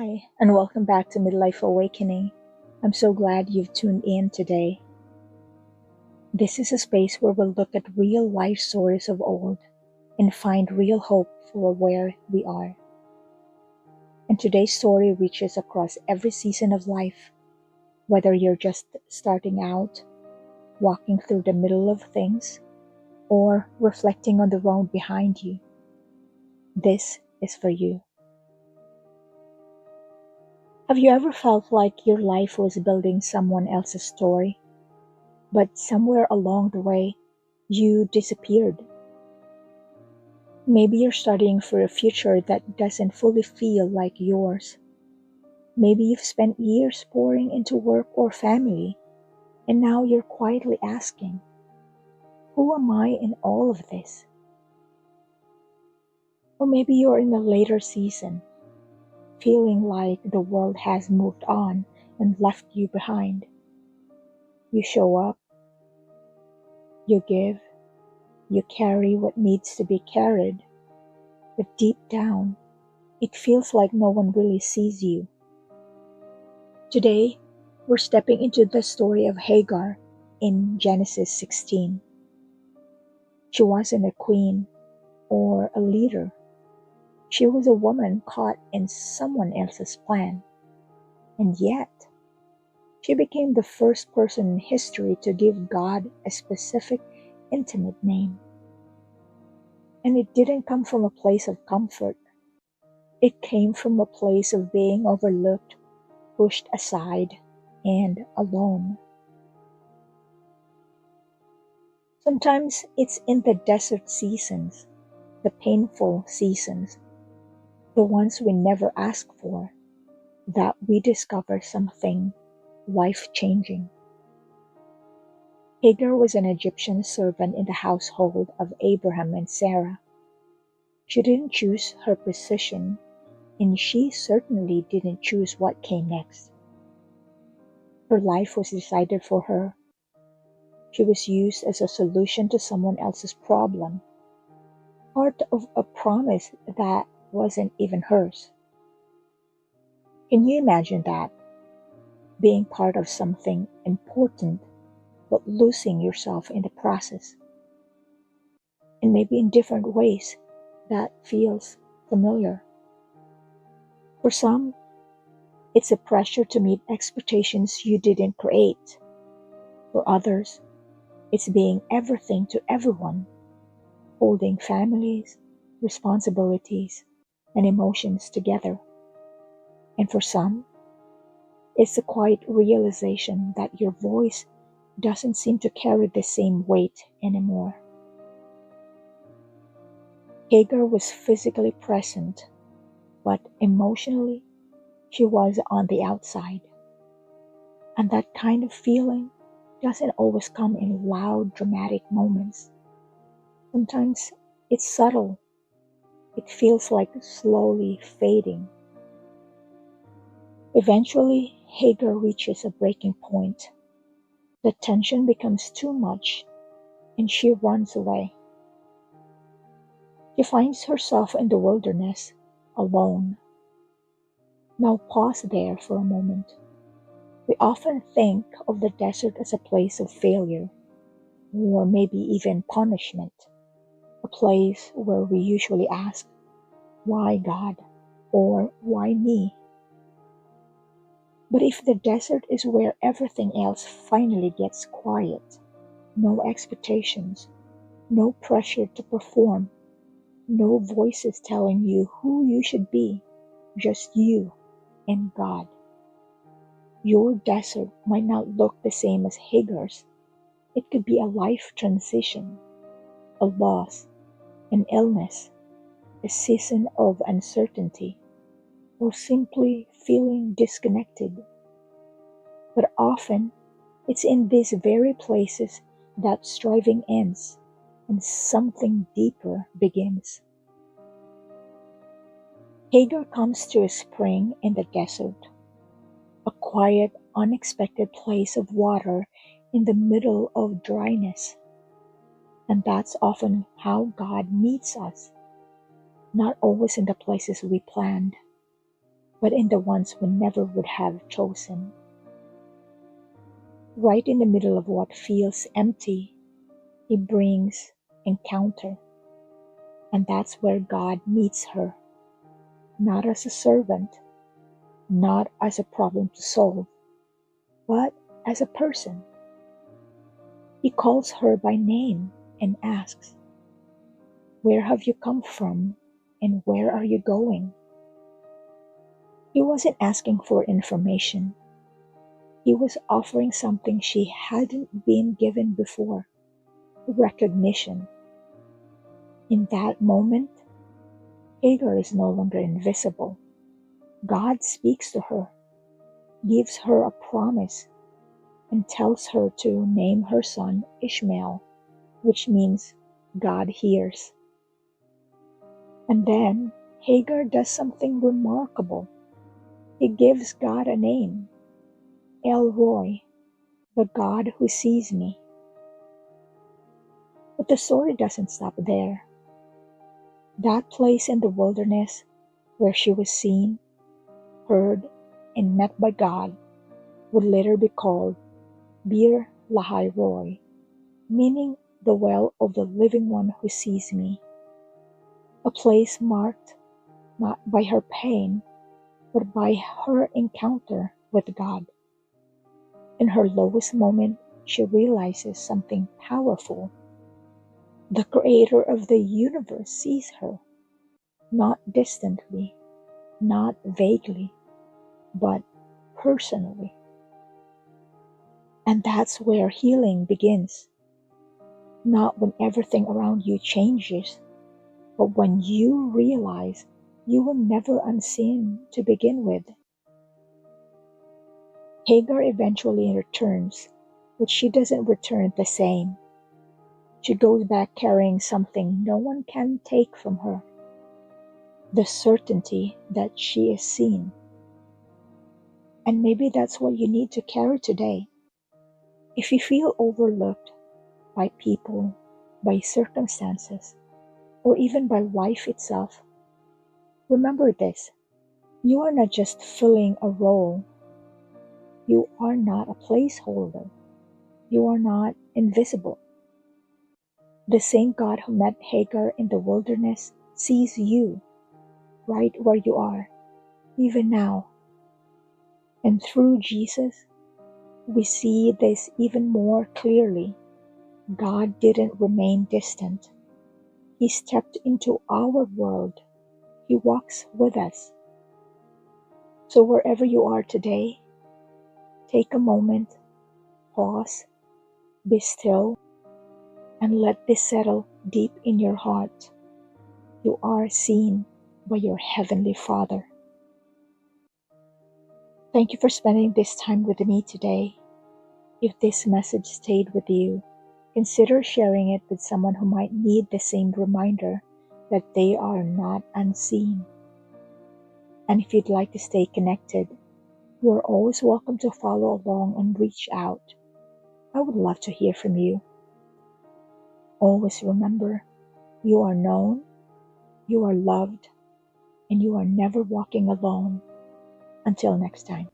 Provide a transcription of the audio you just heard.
Hi, and welcome back to Midlife Awakening. I'm so glad you've tuned in today. This is a space where we'll look at real life stories of old and find real hope for where we are. And today's story reaches across every season of life, whether you're just starting out, walking through the middle of things, or reflecting on the road behind you. This is for you. Have you ever felt like your life was building someone else's story, but somewhere along the way, you disappeared? Maybe you're studying for a future that doesn't fully feel like yours. Maybe you've spent years pouring into work or family, and now you're quietly asking, who am I in all of this? Or maybe you're in a later season, feeling like the world has moved on and left you behind. You show up, you give, you carry what needs to be carried, but deep down, it feels like no one really sees you. Today, we're stepping into the story of Hagar in Genesis 16. She wasn't a queen or a leader. She was a woman caught in someone else's plan. And yet, she became the first person in history to give God a specific, intimate name. And it didn't come from a place of comfort. It came from a place of being overlooked, pushed aside, and alone. Sometimes it's in the desert seasons, the painful seasons, the ones we never ask for, that we discover something life-changing. Hagar was an Egyptian servant in the household of Abraham and Sarah. She didn't choose her position, and she certainly didn't choose what came next. Her life was decided for her. She was used as a solution to someone else's problem, part of a promise that wasn't even hers. Can you imagine that? Being part of something important, but losing yourself in the process. And maybe in different ways, that feels familiar. For some, it's a pressure to meet expectations you didn't create. For others, it's being everything to everyone, holding families, responsibilities, and emotions together. And for some, it's the quiet realization that your voice doesn't seem to carry the same weight anymore. Hagar was physically present, but emotionally, she was on the outside. And that kind of feeling doesn't always come in loud, dramatic moments. Sometimes it's subtle. It feels like slowly fading. Eventually, Hagar reaches a breaking point. The tension becomes too much, and she runs away. She finds herself in the wilderness, alone. Now pause there for a moment. We often think of the desert as a place of failure, or maybe even punishment, a place where we usually ask, why God? Or why me? But if the desert is where everything else finally gets quiet, no expectations, no pressure to perform, no voices telling you who you should be, just you and God. Your desert might not look the same as Hagar's. It could be a life transition, a loss, an illness, a season of uncertainty, or simply feeling disconnected. But often, it's in these very places that striving ends and something deeper begins. Hagar comes to a spring in the desert, a quiet, unexpected place of water in the middle of dryness. And that's often how God meets us, not always in the places we planned, but in the ones we never would have chosen. Right in the middle of what feels empty, He brings encounter, and that's where God meets her, not as a servant, not as a problem to solve, but as a person. He calls her by name and asks, "Where have you come from and where are you going?" He wasn't asking for information. He was offering something she hadn't been given before: recognition. In that moment, Hagar is no longer invisible. God speaks to her, gives her a promise, and tells her to name her son Ishmael, which means God hears. And then Hagar does something remarkable. He gives God a name, El Roi, the God who sees me. But the story doesn't stop there. That place in the wilderness where she was seen, heard, and met by God would later be called Beer Lahai Roi, meaning the well of the living one who sees me. A place marked not by her pain, but by her encounter with God. In her lowest moment, she realizes something powerful. The creator of the universe sees her, not distantly, not vaguely, but personally. And that's where healing begins. Not when everything around you changes, but when you realize you were never unseen to begin with. Hagar eventually returns, but she doesn't return the same. She goes back carrying something no one can take from her: the certainty that she is seen. And maybe that's what you need to carry today. If you feel overlooked by people, by circumstances, or even by life itself, remember this: you are not just filling a role. You are not a placeholder. You are not invisible. The same God who met Hagar in the wilderness sees you right where you are, even now. And through Jesus, we see this even more clearly. God didn't remain distant. He stepped into our world. He walks with us. So wherever you are today, take a moment, pause, be still, and let this settle deep in your heart. You are seen by your Heavenly Father. Thank you for spending this time with me today. If this message stayed with you, consider sharing it with someone who might need the same reminder that they are not unseen. And if you'd like to stay connected, you are always welcome to follow along and reach out. I would love to hear from you. Always remember, you are known, you are loved, and you are never walking alone. Until next time.